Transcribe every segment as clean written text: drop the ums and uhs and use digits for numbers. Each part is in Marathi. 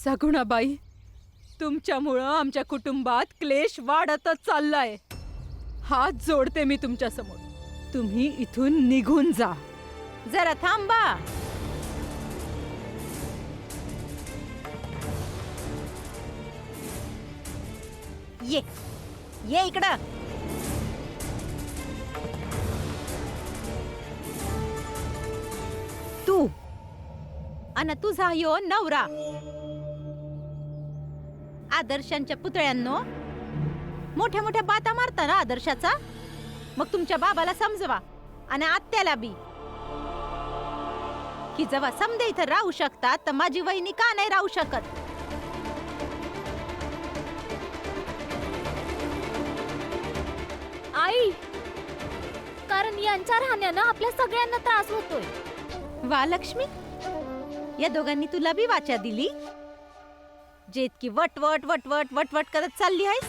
सगुणाबाई, तुमच्यामुळं आमच्या कुटुंबात क्लेश वाढतच चाललाय. हात जोडते मी तुमच्या समोर. तुम्ही इथून निघून जा. जरा थांबा. ये ये इकडं. तू आणि तुझा यो नवरा आदर्शांच्या पुतळ्यांनो मोठ्या मोठ्या बाता मारता ना आदर्शाचा. मग तुमच्या बाबाला समजवा आणि आत्याला बी की जेव्हा समदे इथं राहू शकतात तर माझी वहिनी का नाही राहू शकत. आई, कारण यांच्या राहण्यानं आपल्या सगळ्यांना त्रास होतोय. वा लक्ष्मी, या दोघांनी तुला बी वाचा दिली जे इतकी वटवट वटवट वटवट करत चालली आहेस.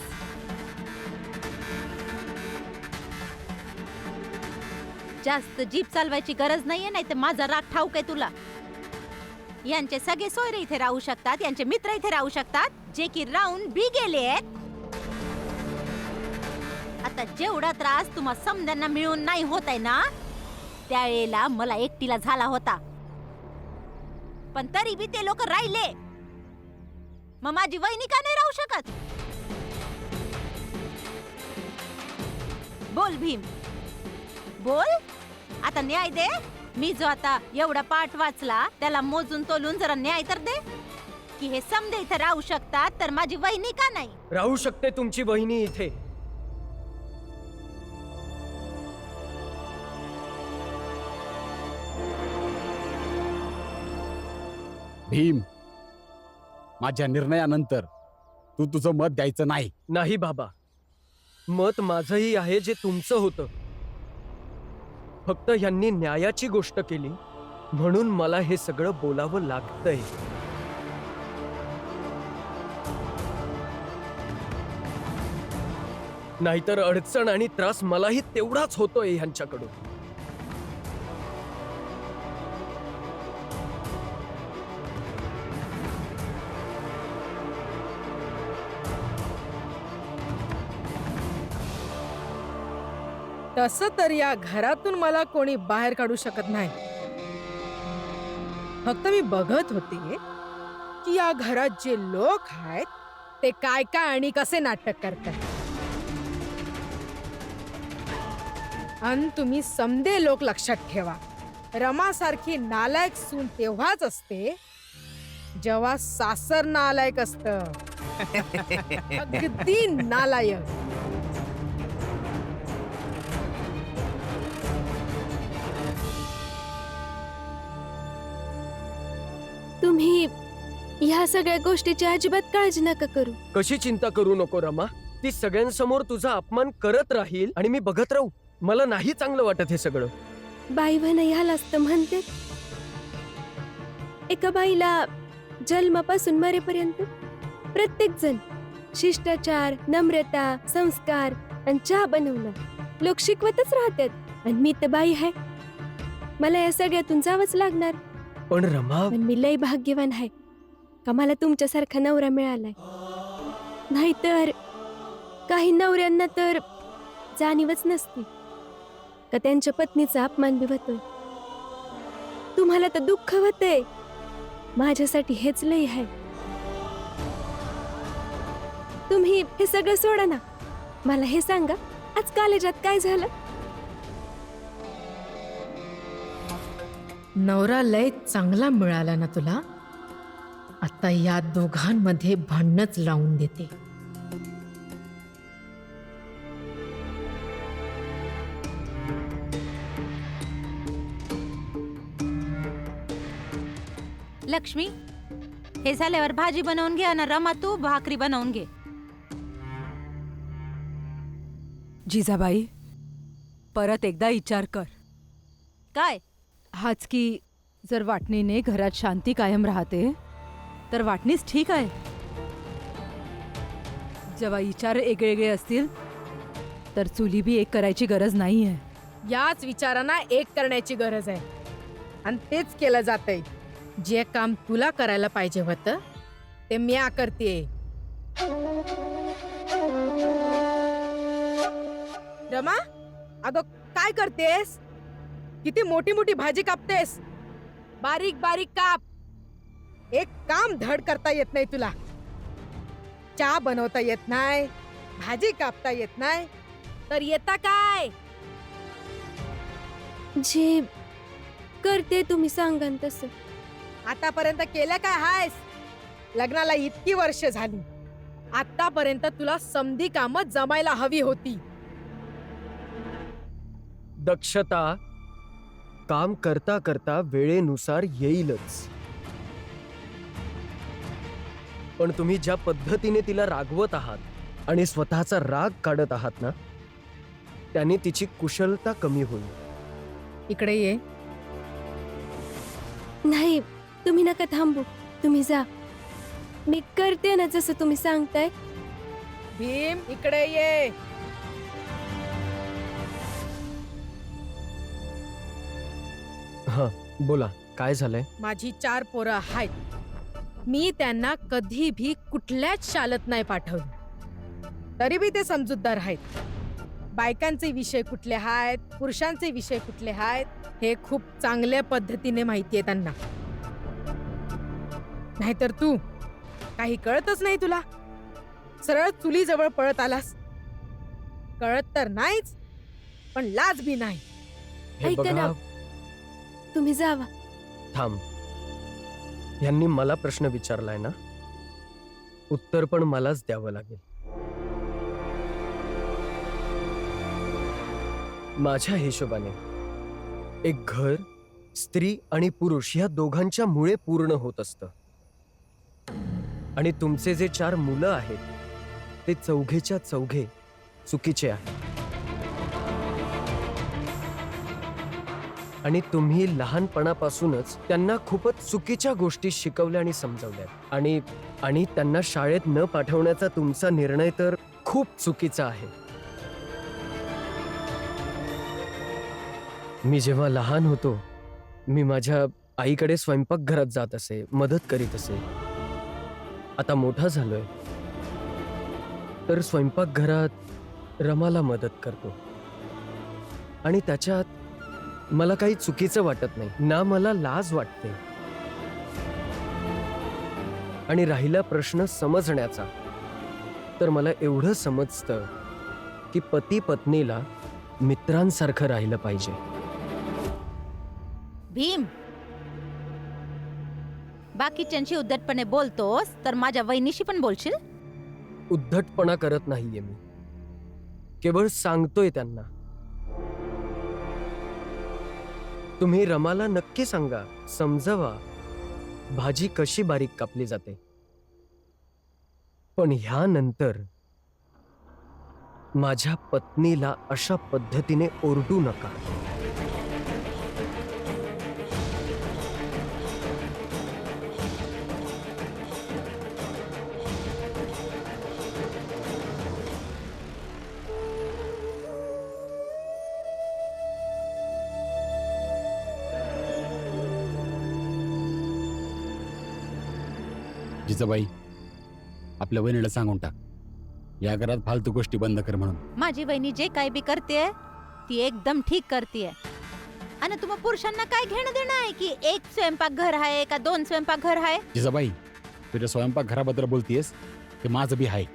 जास्त जीप चालवायची गरज नाहीये, नाही तर माझा राग ठाऊक आहे तुला. यांचे सगळे सोयरे इथे राहू शकतात, यांचे मित्र इथे राहू शकतात, जे की राहून बी गेलेत. आता जेवढा त्रास तुम्हा समद्यांना मिळून नाही होत आहे ना, त्यावेळेला मला एकटीला झाला होता. पण तरी बी ते लोक राहिले. मग माझी वहिनी का नाही राहू शकत? बोल भीम, बोल. आता न्याय दे. मी जो आता एवढा पाठ वाचला त्याला मोजून तोलून जरा न्याय तर दे की हे समदे इथे राहू शकतात तर माझी वहिनी का नाही राहू शकते? तुमची वहिनी इथे भीम, माझ्या निर्णयानंतर तू तुझं मत द्यायचं नाही. नाही बाबा, मत माझंही आहे जे तुमचं होतं. फक्त यांनी न्यायाची गोष्ट केली म्हणून मला हे सगळं बोलावं लागतंय. नाहीतर अडचण आणि त्रास मलाही तेवढाच होतोय ह्यांच्याकडून. तसं तर या घरातून मला कोणी बाहेर काढू शकत नाही. फक्त मी बघत होते की या घरात जे लोक आहेत ते काय काय आणि कसे नाटक करतात. आणि तुम्ही समदे लोक लक्षात ठेवा, रमासारखी नालायक सून तेव्हाच असते जेव्हा सासर नालायक असतं. अगदी नालायक. तुम्ही ह्या सगळ्या गोष्टीची अजिबात काळजी नका करू. कशी चिंता करू नको रमा. ती सगळ्यांसमोर तुझा अपमान करत राहील आणि मी बघत राहू. मला नाही चांगलं वाटत हे सगळं. बाई म्हण ह्यालाच तर म्हणते, एका बाईला जन्मापासून मरेपर्यंत प्रत्येक जण शिष्टाचार, नम्रता, संस्कार आणि चहा बनवणं लोक शिकवतच राहतात. आणि मी तर बाई आहे, मला या सगळ्यातून जावंच लागणार. पण रमा, पण मी लय भाग्यवान आहे का मला तुमच्यासारखा नवरा मिळालाय. नाहीतर काही नवऱ्यांना तर जाणीवच नसते का त्यांच्या पत्नीचा अपमान बी होतोय. तुम्हाला तर दुःख होतंय, माझ्यासाठी हेच लय आहे. तुम्ही हे सगळं सोडा ना, मला हे सांगा, आज कॉलेजात काय झालं? नवरा लय चांगला मिळाला ना तुला. आता या दोघांमध्ये भांडणच लावून देते. लक्ष्मी, हे झाल्यावर भाजी बनवून घे आणि रमा तू भाकरी बनवून घे. जिजाबाई, परत एकदा विचार कर. काय? हाच की जर वाटणीने घरात शांती कायम राहते तर वाटणीच ठीक आहे. जेव्हा विचार वेगळे असतील तर चुली बी एक करायची गरज नाहीये. याच विचारांना एक करण्याची गरज आहे आणि तेच केलं जातंय. जे काम तुला करायला पाहिजे होतं ते म्या करते. रमा, अगं काय करतेस? किती मोठी मोठी भाजी कापतेस. बारीक बारीक काप. एक काम धड करता येत नाही तुला. चहा बनवता येत नाही, भाजी कापता येत नाही, तर येता काय? जे करते तुम्ही सांगा न तसं. आतापर्यंत केलं काय हायस? लग्नाला इतकी वर्ष झाली, आतापर्यंत तुला समधी कामं जमायला हवी होती. दक्षता काम करता करता वेळेनुसार येईलच. पण तुम्ही ज्या पद्धतीने तिला रागवत आहात आणि स्वतःचा राग काढत आहात ना, त्याने तिची कुशलता कमी होईल. इकडे ये. नाही, तुम्ही नका थांबू. तुम्ही जा. मी करते ना जसं तुम्ही सांगताय. भीम, इकडे ये. हा, बोला काय झालंय? माझी 4 पोरं आहेत. मी त्यांना कधी भी कुठल्याच शाळेत नाही पाठवलं, तरी बी ते समजूतदार आहेत. बायकांचे विषय कुठले आहेत, पुरुषांचे विषय कुठले आहेत, हे खूप चांगल्या पद्धतीने माहितीये त्यांना. नाहीतर तू काही कळतच नाही तुला. सरळ चुलीजवळ पळत आलास. कळत तर नाहीच, पण लाज बी नाही. हे ऐका ना. बघा, तुम्ही जावा. थांब. यांनी मला प्रश्न विचारलाय ना, उत्तर पण मलाच द्यावं लागेल. माझ्या हिशोबाने एक घर स्त्री आणि पुरुष या दोघांच्या मुळे पूर्ण होत असतं. आणि तुमचे जे 4 मुलं आहेत ते चौघेच्या चौघे चुकीचे आहेत. आणि तुम्ही लहानपणापासूनच त्यांना खूपच चुकीच्या गोष्टी शिकवल्या आणि समजावल्या. आणि त्यांना शाळेत न पाठवण्याचा तुमचा निर्णय तर खूप चुकीचा आहे. मी जेव्हा लहान होतो, मी माझ्या आईकडे स्वयंपाकघरात जात असे, मदत करीत असे. आता मोठा झालोय तर स्वयंपाकघरात रमाला मदत करतो. आणि त्याच्यात मला काही चुकीचं वाटत नाही ना, मला लाज वाटते. आणि राहिला प्रश्न समजण्याचा, तर मला एवढं समजतं की पती पत्नीला मित्रांसारखं राहिलं पाहिजे. भीम, बाकीच्यांशी उद्धटपणे बोलतोस तर माझ्या वहिनीशी पण बोलशील? उद्धटपणा करत नाहीये मी, केवळ सांगतोय त्यांना. तुम्ही रमाला नक्की सांगा, समजवा भाजी कशी बारीक कापली जाते. पण ह्यानंतर माझ्या पत्नीला अशा पद्धतीने ओरडू नका. जिजाबाई, आपल्या वहिनीला सांगून टाक, या घरात फालतू गोष्टी बंद कर म्हणून. माझी वहिनी जे काय बी करते ती एकदम ठीक करते. आणि तुम्हा पुरुषांना काय घेणं देणं आहे की एक स्वयंपाकघर आहे का 2 स्वयंपाकघर आहे? जिजाबाई, तुझ्या स्वयंपाक घराबद्दल बोलतीयस ते माझं बी आहे.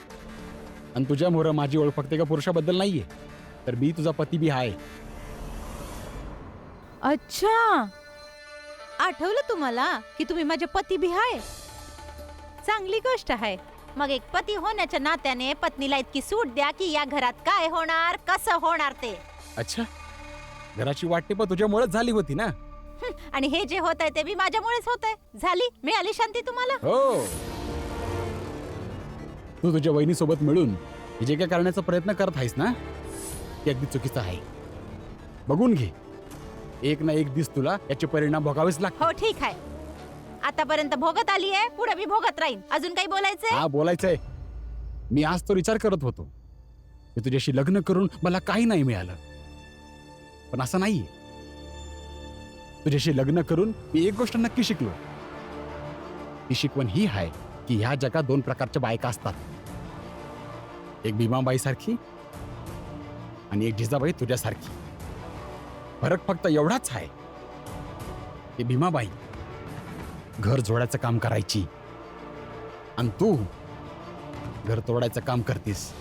आणि तुझ्या मोहर माझी ओळख फक्त एका पुरुषाबद्दल नाहीये, तर मी तुझा पती बी आहे. अच्छा, आठवलं तुम्हाला की तुम्ही माझे पती बी आहे? चांगली गोष्ट आहे. मग एक पती होण्याच्या नात्याने पत्नीला इतकी सूट द्या की या घरात काय होणार, कसं होणार ते. अच्छा, घराची वाटणी तुझ्यामुळेच झाली होती ना? आणि हे जे होत आहे ते बी माझ्यामुळेच होत आहे. झाली, मिळाली शांती तुम्हाला? हो. तू तुझ्या वहिनीसोबत मिळून हे जे काय करण्याचा प्रयत्न करत आहेस ना, ते अगदी चुकीचं आहे. बघून घे, एक ना एक दिवस तुला याचे परिणाम भोगावेच लागतील. हो ठीक आहे, आतापर्यंत भोगत आली आहे, पुढे बी भोगत राहीन. अजून काही बोलायचंय? हा, बोलायचंय. मी आज तो विचार करत होतो की तुझ्याशी लग्न करून मला काही नाही मिळालं, पण असं नाहीये. तुझ्याशी लग्न करून मी एक गोष्ट नक्की शिकलो. ती शिकवण ही आहे की ह्या जगात दोन प्रकारच्या बायका असतात, एक भीमाबाई सारखी आणि एक जिजाबाई तुझ्यासारखी. फरक फक्त एवढाच आहे की भीमाबाई घर जोडायचं काम करायची आणि तू घर तोडायचं काम करतीस.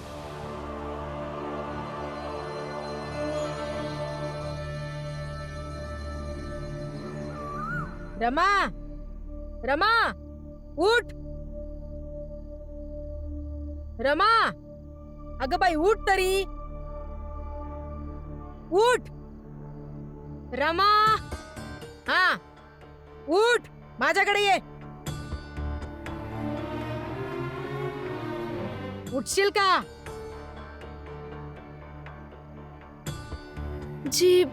रमा, रमा, उठ. रमा, अगं बाई उठ तरी. उठ रमा. हा, उठ, माझ्याकडे ये. उठशील का? जी,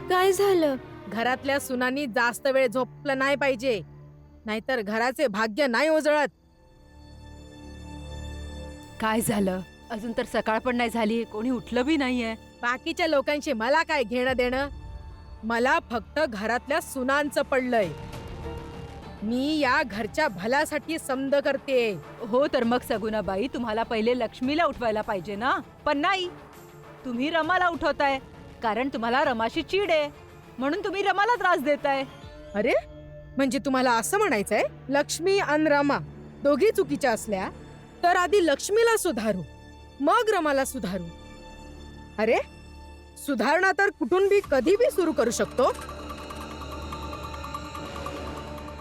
काय झालं? घरातल्या सुनांनी जास्त वेळ झोपलं नाही पाहिजे, नाहीतर घराचे भाग्य नाही उजळत. काय झालं? अजून तर सकाळ पण नाही झाली, कोणी उठलं बी नाहीये. बाकीच्या लोकांशी मला काय घेणं देणं? मला फक्त घरातल्या सुनांचं पडलंय. मी या घरच्या भल्यासाठी समद करते. हो तर मग सगुणाबाई, तुम्हाला पहिले लक्ष्मीला उठवायला पाहिजे ना, पण नाही, तुम्ही रमाला उठवताय. कारण तुम्हाला रमाशी चीड आहे, म्हणून तुम्ही रमाला त्रास देताय. अरे, म्हणजे तुम्हाला असं म्हणायचंय लक्ष्मी आणि रमा दोघी चुकीच्या असल्या तर आधी लक्ष्मीला सुधारू, मग रमाला सुधारू. अरे, सुधारणा तर कुठून बी कधी बी सुरू करू शकतो.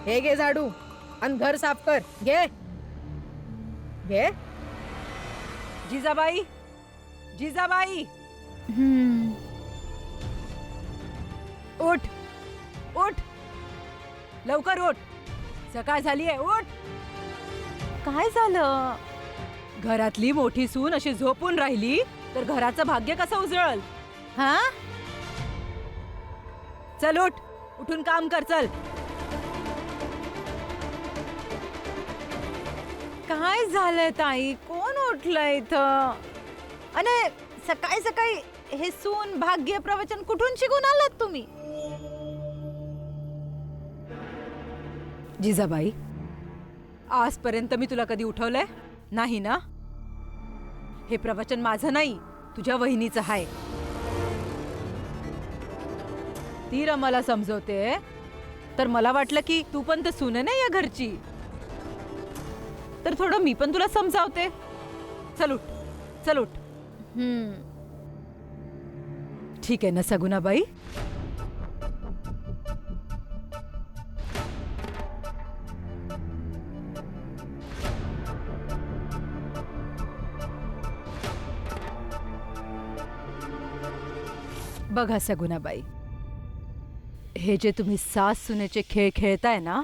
हे घे झाडू आणि घर साफ कर. घे घे. जिजाबाई, जिजाबाई, उठ, उठ, लवकर उठ, सकाळ झालीये, उठ. काय झालं? घरातली मोठी सून अशी झोपून राहिली तर घराचं भाग्य कसं उजळल? हा, चल उठ, उठून काम कर, चल. काय झालंय ताई? कोण उठलंय इथं? अरे सकाळी सकाळी हे सून भाग्य प्रवचन कुठून शिकून आलात तुम्ही? जिजाबाई, आजपर्यंत मी तुला कधी उठवलंय नाही ना? हे प्रवचन माझं नाही, तुझ्या वहिनीचं आहे. ती रमाला समजवते, तर मला वाटलं की तू पण तर सून आहे ना या घरची, तर थोडं मी पण तुला समजावते. चल उठ, चल उठ. ठीक आहे ना सगुणाबाई? बघा सगुणाबाई, हे जे तुम्ही सास सुनेचे खेळ खेळताय ना,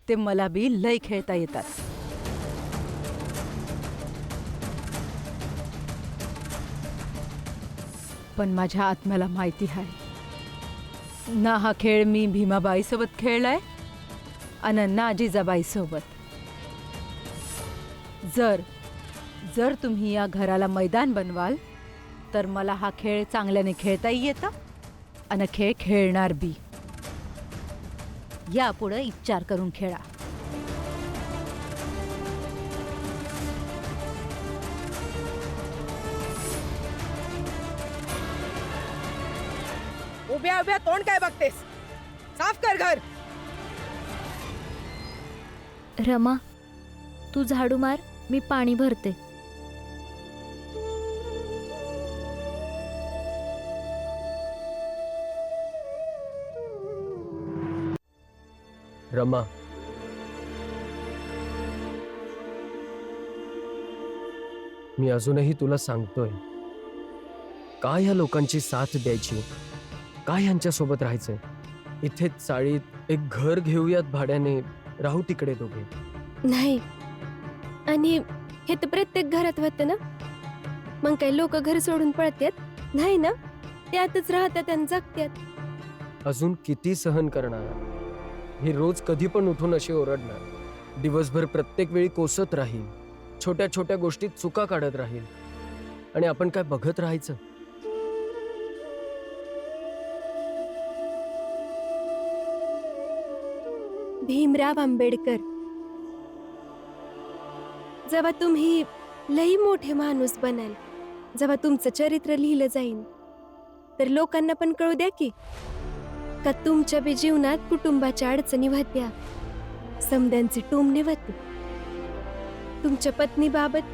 ते मला बी लय खेळता येतात. पण माझ्या आत्म्याला माहिती आहे ना, हा खेळ मी भीमाबाई सोबत खेळलाय आणि ना जिजाबाई सोबत. जर जर तुम्ही या घराला मैदान बनवाल तर मला हा खेळ चांगल्याने खेळताही येतं आणि खेळ खेळणार बी. यापुढे विचार करून खेळा. उभ्या उभ्या तोंड काय बघतेस? साफ कर घर. रमा, तू झाडू मार, मी पाणी भरते. रमा, मी अजूनही तुला सांगतोय, काय ह्या लोकांची साथ द्यायची, काय ह्यांच्यासोबत राहायचंय. इथेच चाळीत एक घर घेऊयात भाड्याने, राहू तिकडे दोघे. नाही, आणि हे तर प्रत्येक घरात होतं ना. मग काही लोक घर सोडून पळतात? नाही ना, त्यातच राहतात आणि जगतात. अजून किती सहन करणार? ही रोज कधी पण उठून अशी ओरडणार, दिवसभर प्रत्येक वेळी कोसत राहील, छोट्या छोट्या गोष्टीत चुका काढत राहील, आणि आपण काय बघत राहायचं? भीमराव आंबेडकर जेव्हा तुम्ही लई मोठे माणूस बनाल, जेव्हा तुमचं चरित्र लिहिलं जाईल, तर लोकांना पण कळू द्या की का तुमच्या बी जीवनात कुटुंबाच्या अडचणी होत्या, समद्यांचे टोमणे होते, तुमच्या पत्नीबाबत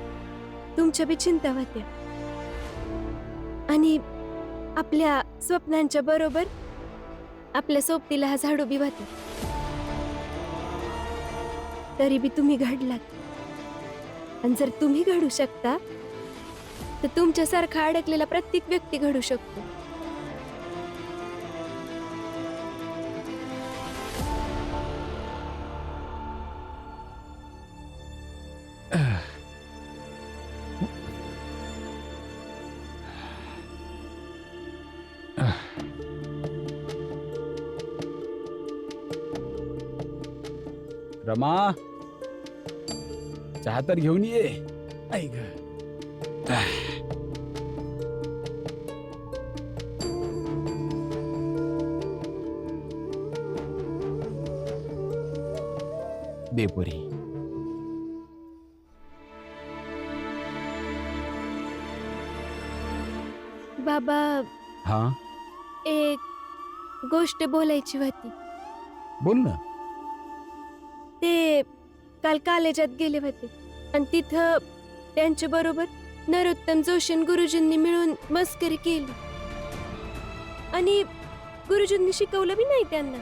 तुमच्या बी चिंता होत्या, आणि आपल्या स्वप्नांच्या बरोबर आपल्या सोबतीला हा झाडू बी होता. तरी बी तुम्ही घडलात. आणि जर तुम्ही घडू शकता, तर तुमच्यासारखा अडकलेला प्रत्येक व्यक्ती घडू शकतो. रमा, चहा तर घेऊन ये. ऐक बेपुरी. बाबा, हा, एक गोष्ट बोलायची होती. बोल ना. ते काल कॉलेजात गेले होते आणि तिथं त्यांच्या बरोबर नरोत्तम जोशी गुरुजींनी मिळून मस्करी केली आणि गुरुजींनी शिकवलं बी नाही त्यांना.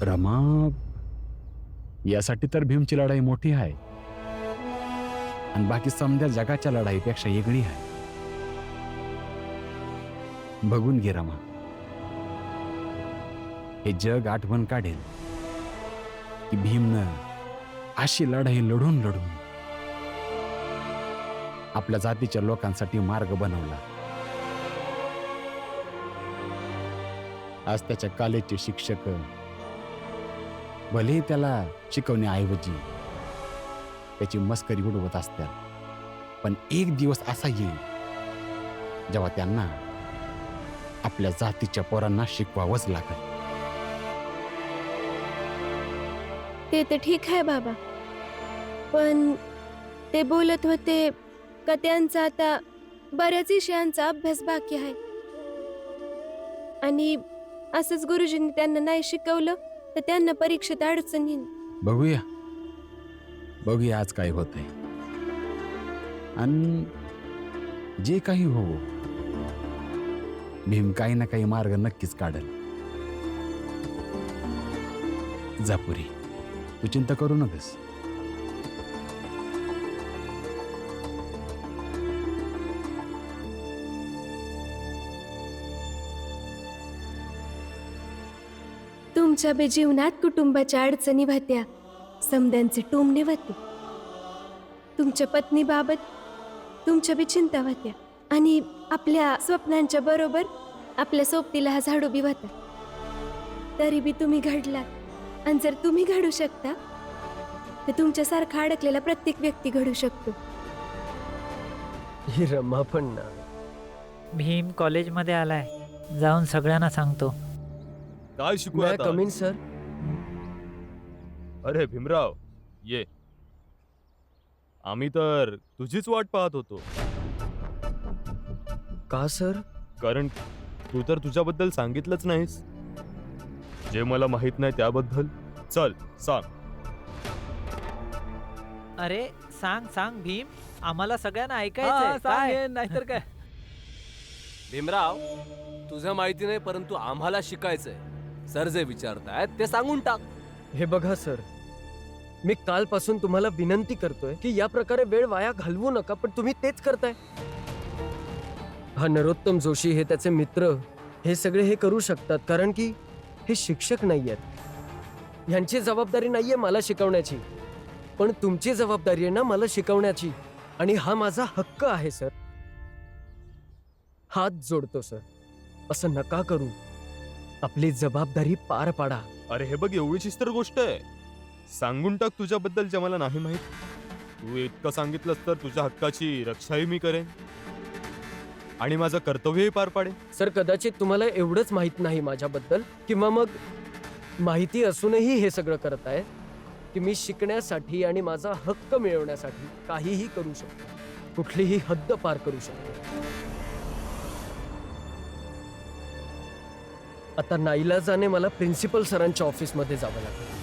रमा, यासाठी तर भीमची लढाई मोठी आहे आणि बाकी समध्या जगाच्या लढाईपेक्षा वेगळी आहे. बघून घे रमा, हे जग आठवण काढेल की भीमनं अशी लढाई लढून लढून आपल्या जातीच्या लोकांसाठी मार्ग बनवला. आज त्याच्या कॉलेजचे शिक्षक भलेही त्याला शिकवण्याऐवजी त्याची मस्करी उडवत असतात, पण एक दिवस असा येईल जेव्हा त्यांना आपल्या जातीच्या पोरांना शिकवावंच लागेल. ते तर ठीक आहे बाबा, पण ते बोलत होते का त्यांचा आता बऱ्याच विषयांचा अभ्यास बाकी आहे आणि असंच गुरुजींनी त्यांना नाही शिकवलं तर त्यांना परीक्षेत अडचण येईल. बघूया बघूया आज काय होतंय, आणि जे काही हो, भीम काही ना काही मार्ग नक्कीच काढेल. जापुरी, तू चिंता करू नकोस. तुमच्या बे जीवनात कुटुंबाच्या अडचणी होत्या, समद्यांचे टोमणे होते, तुमच्या पत्नीबाबत तुमच्या बी चिंता होत्या, आणि आपल्या स्वप्नांच्या बरोबर आपल्या सोबतीला हा झाडू बी होता. तरी बी तुम्ही घडलात. आणि जर तुम्ही घडू शकता, तर तुमच्यासारखा अडकलेला प्रत्येक व्यक्ती घडू शकतो. ही रमा पण ना. भीम कॉलेजमध्ये आलाय, जाऊन सगळ्यांना सांगतो. काय शिकू May I आता? come in, sir? अरे भीमराव, ये. आम्ही तर तुझीच वाट पाहत होतो, का सर? कारण तू तर तुझ्याबद्दल सांगितलंच नाहीस. जे मला माहित नाही त्याबद्दल चल सांग. अरे सांग सांग भीम, आम्हाला सगळ्यांना ऐकायचंय. काय नाहीतर काय. भीमराव, तुझं माहिती नाही परंतु आम्हाला शिकायचंय. सर जे विचारतायत ते सांगून टाक. हे बघा सर, मी कालपासून तुम्हाला विनंती करतोय की या प्रकारे वेळ वाया घालवू नका, पण तुम्ही तेच करताय. हा नरोत्तम जोशी, हे त्याचे मित्र, हे सगळे हे करू शकतात कारण की हे शिक्षक नाहीयेत. यांची जबाबदारी नाहीये मला शिकवण्याची, पण तुमची जबाबदारी आहे ना मला शिकवण्याची, आणि हा माझा हक्क आहे सर. हात जोडतो सर, असं नका करू. आपली जबाबदारी पार पाडा. अरे हे बघ, एवढीचीच तर गोष्ट आहे. सांगून टाक तुझ्याबद्दल जे मला नाही माहित. तू इतकं सांगितलंस तर तुझ्या हक्काची रक्षाही मी करेन आणि माझं कर्तव्यही पार पाडेन. सर, कदाचित तुम्हाला एवढंच माहित नाही माझ्याबद्दल, किंवा मग माहिती असूनही हे सगळं करताय. की मी शिकण्यासाठी आणि माझा हक्क मिळवण्यासाठी काहीही करू शकतो, कुठलीही हद्द पार करू शकतो. आता नाईलाजाने मला प्रिन्सिपल सरांच्या ऑफिसमध्ये जावं लागेल.